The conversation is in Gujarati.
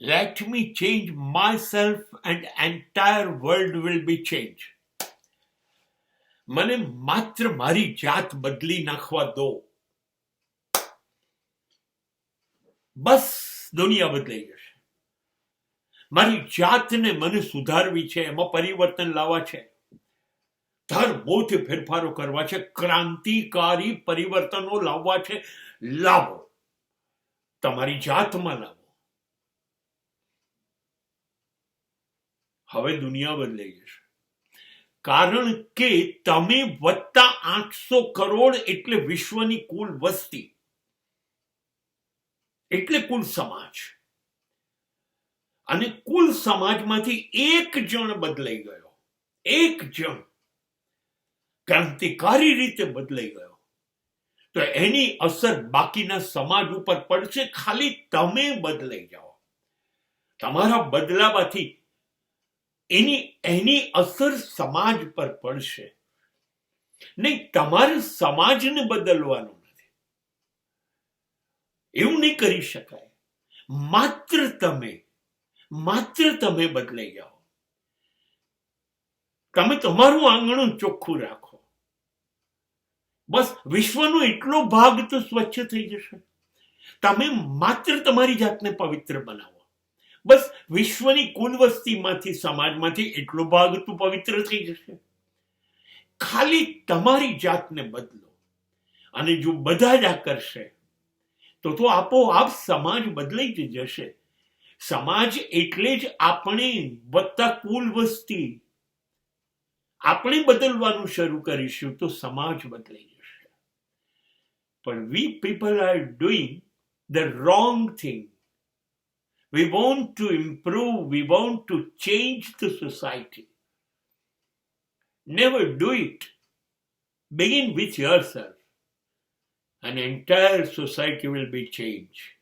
Let me change myself and entire world will be changed. મને માત્ર મારી જાત બદલી નાખવા દો, બસ દુનિયા બદલાઈ જશે. મારી જાતને મને સુધારવી છે, એમાં પરિવર્તન લાવવા છે, ધરબોથી ફેરફારો કરવા છે, ક્રાંતિકારી પરિવર્તનો લાવવા છે. લાવો, તમારી જાતમાં લાવો. હવે દુનિયા બદલાઈ જશે, કારણ કે તમે વત્તા 800 કરોડ એટલે વિશ્વની કુલ વસ્તી, એટલે કુલ સમાજ. અને કુલ સમાજમાંથી એક જણ બદલાઈ ગયો, એક જણ ક્રાંતિકારી રીતે બદલાઈ ગયો, તો એની અસર બાકીના સમાજ ઉપર પડશે. ખાલી તમે બદલાઈ જાઓ, તમારા બદલાવાથી એની અસર સમાજ પર પડશે. નહીં, તમારે સમાજને બદલવાનું નથી, એવું નહીં કરી શકાય. માત્ર તમે બદલાઈ જાઓ. તમે તમારું આંગણું ચોખ્ખું રાખો, બસ વિશ્વનો એટલો ભાગ તો સ્વચ્છ થઈ જશે. તમે માત્ર તમારી જાતને પવિત્ર બનાવો, બસ વિશ્વની કુલ વસ્તીમાંથી, સમાજમાંથી એટલો ભાગ તો પવિત્ર થઈ જશે. ખાલી તમારી જાતને બદલો, અને જો બધા જ આ કરશે તો આપોઆપ સમાજ બદલાઈ જ જશે. સમાજ એટલે જ આપણે વત્તા કુલ વસ્તી. આપણે બદલવાનું શરૂ કરીશું તો સમાજ બદલાઈ જશે. પણ we people are doing the wrong thing. We want to improve, we want to change the society. Never do it. Begin with yourself. An entire society will be changed.